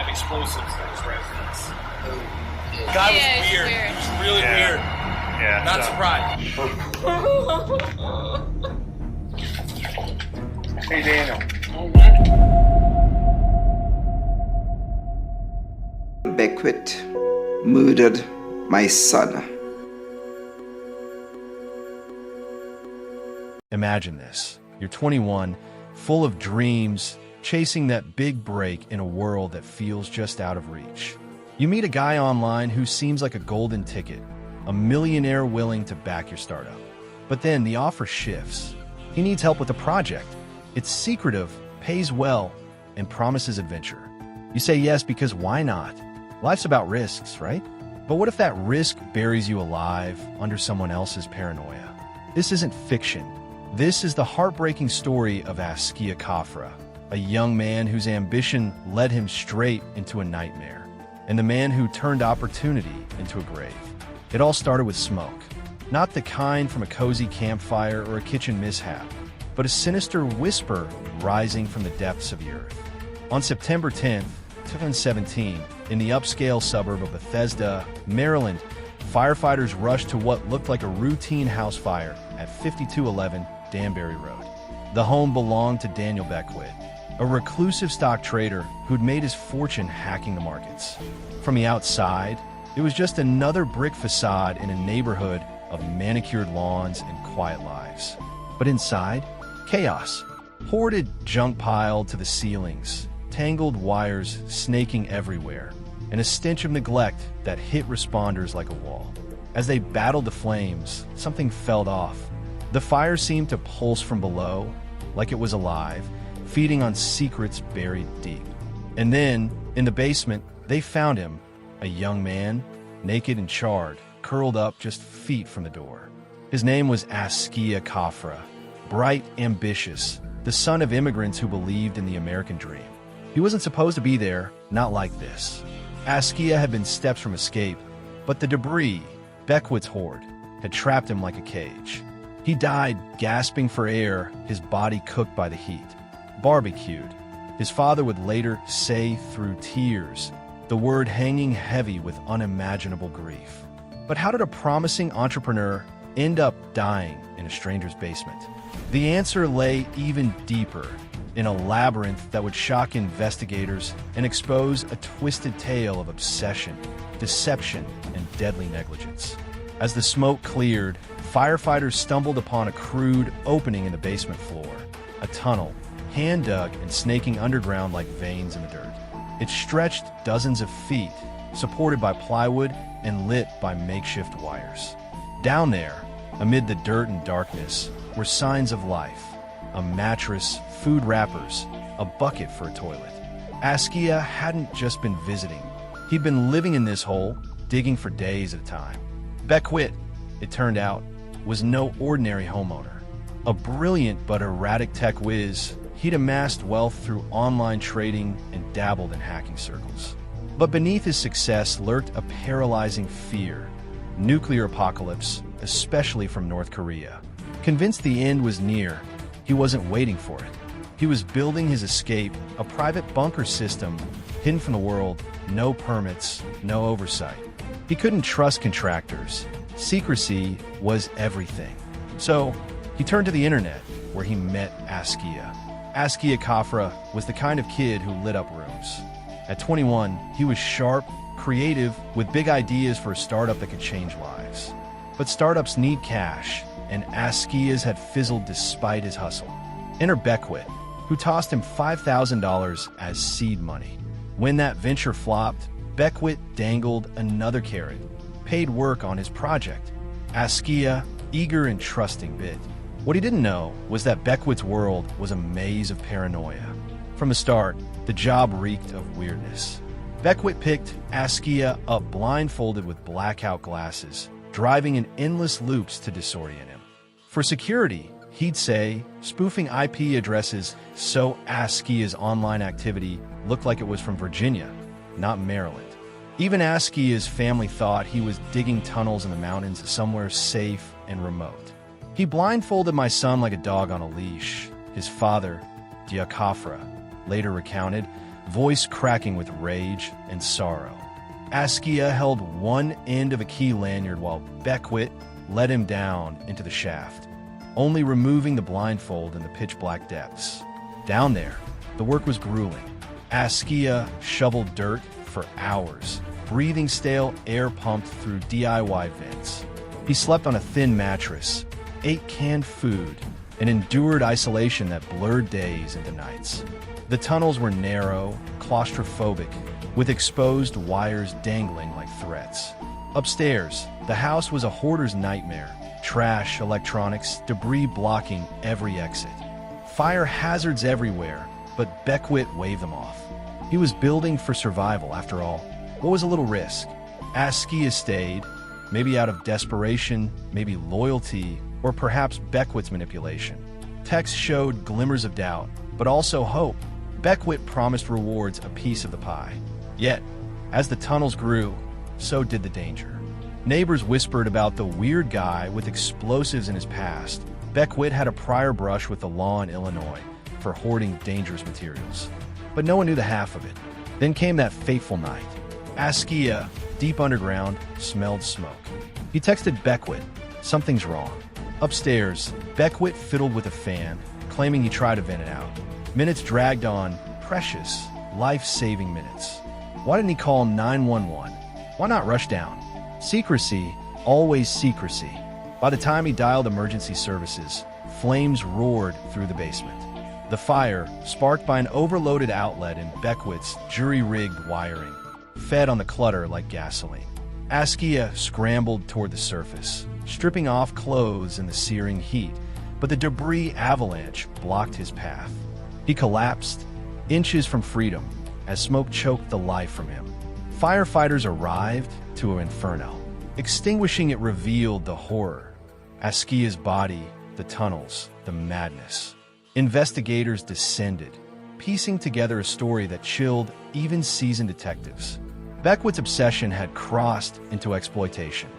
explosives in his residence. Guy was weird. It was really weird. Yeah. Not surprised. Hey, Daniel. Beckwitt murdered my son. Imagine this. You're 21, full of dreams, chasing that big break in a world that feels just out of reach. You meet a guy online who seems like a golden ticket, a millionaire willing to back your startup. But then the offer shifts. He needs help with a project. It's secretive, pays well, and promises adventure. You say yes because why not? Life's about risks, right? But what if that risk buries you alive under someone else's paranoia? This isn't fiction. This is the heartbreaking story of Askia Khafra, a young man whose ambition led him straight into a nightmare, and the man who turned opportunity into a grave. It all started with smoke. Not the kind from a cozy campfire or a kitchen mishap, but a sinister whisper rising from the depths of the earth. On September 10th, 2017, in the upscale suburb of Bethesda, Maryland, firefighters rushed to what looked like a routine house fire at 5211 Danbury Road. The home belonged to Daniel Beckwitt, a reclusive stock trader who'd made his fortune hacking the markets. From the outside, it was just another brick facade in a neighborhood of manicured lawns and quiet lives. But inside, chaos. Hoarded junk piled to the ceilings, tangled wires snaking everywhere, and a stench of neglect that hit responders like a wall. As they battled the flames, something felt off. The fire seemed to pulse from below, like it was alive, feeding on secrets buried deep. And then, in the basement, they found him, a young man, naked and charred, curled up just feet from the door. His name was Askia Khafra, bright, ambitious, the son of immigrants who believed in the American dream. He wasn't supposed to be there, not like this. Askia had been steps from escape, but the debris, Beckwitt's hoard, had trapped him like a cage. He died gasping for air, his body cooked by the heat. Barbecued, his father would later say through tears, the word hanging heavy with unimaginable grief. But how did a promising entrepreneur end up dying in a stranger's basement? The answer lay even deeper, in a labyrinth that would shock investigators and expose a twisted tale of obsession, deception, and deadly negligence. As the smoke cleared, firefighters stumbled upon a crude opening in the basement floor, a tunnel, hand-dug and snaking underground like veins in the dirt. It stretched dozens of feet, supported by plywood and lit by makeshift wires. Down there, amid the dirt and darkness, were signs of life: a mattress, food wrappers, a bucket for a toilet. Askia hadn't just been visiting. He'd been living in this hole, digging for days at a time. Beckwitt, it turned out, was no ordinary homeowner. A brilliant but erratic tech whiz, he'd amassed wealth through online trading and dabbled in hacking circles. But beneath his success lurked a paralyzing fear: nuclear apocalypse, especially from North Korea. Convinced the end was near, he wasn't waiting for it. He was building his escape, a private bunker system, hidden from the world, no permits, no oversight. He couldn't trust contractors. Secrecy was everything. So, he turned to the internet, where he met Askia. Askia Khafra was the kind of kid who lit up rooms. At 21, he was sharp, creative, with big ideas for a startup that could change lives. But startups need cash, and Askia's had fizzled despite his hustle. Enter Beckwitt, who tossed him $5,000 as seed money. When that venture flopped, Beckwitt dangled another carrot, paid work on his project. Askia, eager and trusting, bit. What he didn't know was that Beckwitt's world was a maze of paranoia. From the start, the job reeked of weirdness. Beckwitt picked Askia up blindfolded with blackout glasses, driving in endless loops to disorient him. For security, he'd say, spoofing IP addresses so Askia's online activity looked like it was from Virginia, not Maryland. Even Askia's family thought he was digging tunnels in the mountains somewhere safe and remote. He blindfolded my son like a dog on a leash, his father, Khafra, later recounted, voice cracking with rage and sorrow. Askia held one end of a key lanyard while Beckwitt led him down into the shaft, only removing the blindfold in the pitch-black depths. Down there, the work was grueling. Askia shoveled dirt for hours, breathing stale air pumped through DIY vents. He slept on a thin mattress, ate canned food, and endured isolation that blurred days into nights. The tunnels were narrow, claustrophobic, with exposed wires dangling like threats. Upstairs, the house was a hoarder's nightmare. Trash, electronics, debris blocking every exit. Fire hazards everywhere, but Beckwitt waved them off. He was building for survival, after all. What was a little risk? Askia stayed, maybe out of desperation, maybe loyalty, or perhaps Beckwitt's manipulation. Texts showed glimmers of doubt, but also hope. Beckwitt promised rewards a piece of the pie. Yet, as the tunnels grew, so did the danger. Neighbors whispered about the weird guy with explosives in his past. Beckwitt had a prior brush with the law in Illinois for hoarding dangerous materials. But no one knew the half of it. Then came that fateful night. Askia, deep underground, smelled smoke. He texted Beckwitt, "Something's wrong." Upstairs, Beckwitt fiddled with a fan, claiming he tried to vent it out. Minutes dragged on, precious, life-saving minutes. Why didn't he call 911? Why not rush down? Secrecy, always secrecy. By the time he dialed emergency services, flames roared through the basement. The fire, sparked by an overloaded outlet in Beckwitt's jury-rigged wiring, fed on the clutter like gasoline. Askia scrambled toward the surface, stripping off clothes in the searing heat, but the debris avalanche blocked his path. He collapsed, inches from freedom, as smoke choked the life from him. Firefighters arrived to an inferno. Extinguishing it revealed the horror. Askia's body, the tunnels, the madness. Investigators descended, piecing together a story that chilled even seasoned detectives. Beckwitt's obsession had crossed into exploitation.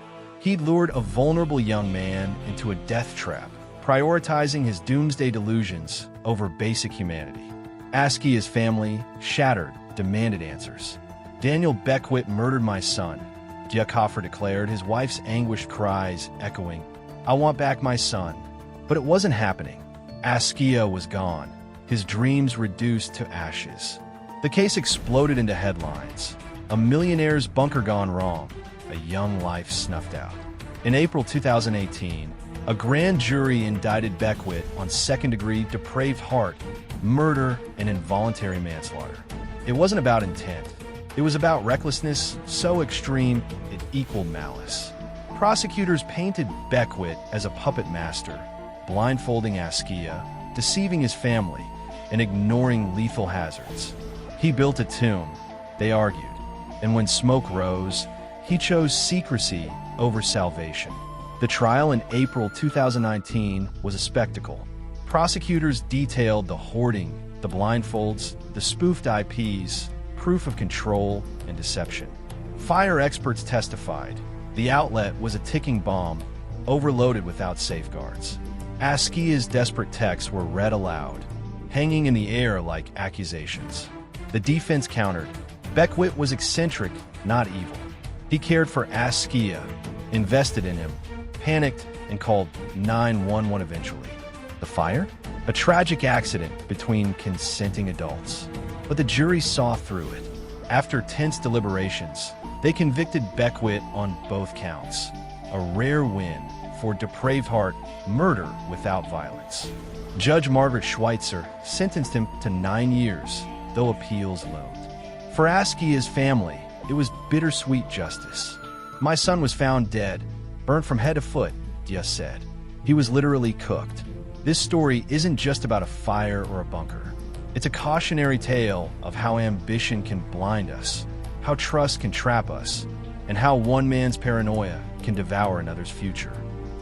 He'd lured a vulnerable young man into a death trap, prioritizing his doomsday delusions over basic humanity. Askia's family, shattered, demanded answers. "Daniel Beckwitt murdered my son," Askia Khafra declared, his wife's anguished cries echoing, "I want back my son." But it wasn't happening. Askia was gone, his dreams reduced to ashes. The case exploded into headlines. A millionaire's bunker gone wrong, a young life snuffed out. In April 2018, a grand jury indicted Beckwitt on second-degree depraved heart, murder, and involuntary manslaughter. It wasn't about intent. It was about recklessness so extreme it equaled malice. Prosecutors painted Beckwitt as a puppet master, blindfolding Askia, deceiving his family, and ignoring lethal hazards. He built a tomb, they argued, and when smoke rose, he chose secrecy over salvation. The trial in April 2019 was a spectacle. Prosecutors detailed the hoarding, the blindfolds, the spoofed IPs, proof of control and deception. Fire experts testified the outlet was a ticking bomb, overloaded without safeguards. Askia's desperate texts were read aloud, hanging in the air like accusations. The defense countered. Beckwitt was eccentric, not evil. He cared for Askia, invested in him, panicked, and called 911 eventually. The fire? A tragic accident between consenting adults. But the jury saw through it. After tense deliberations, they convicted Beckwitt on both counts. A rare win for depraved heart murder without violence. Judge Margaret Schweitzer sentenced him to 9 years, though appeals loomed. For Askia's family, it was bittersweet justice. "My son was found dead, burnt from head to foot," Dia said. "He was literally cooked." This story isn't just about a fire or a bunker. It's a cautionary tale of how ambition can blind us, how trust can trap us, and how one man's paranoia can devour another's future.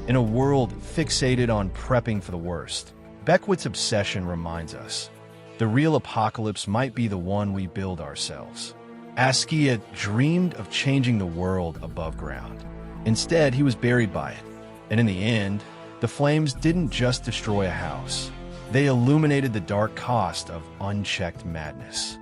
In a world fixated on prepping for the worst, Beckwitt's obsession reminds us the real apocalypse might be the one we build ourselves. Askia dreamed of changing the world above ground. Instead, he was buried by it. And in the end, the flames didn't just destroy a house. They illuminated the dark cost of unchecked madness.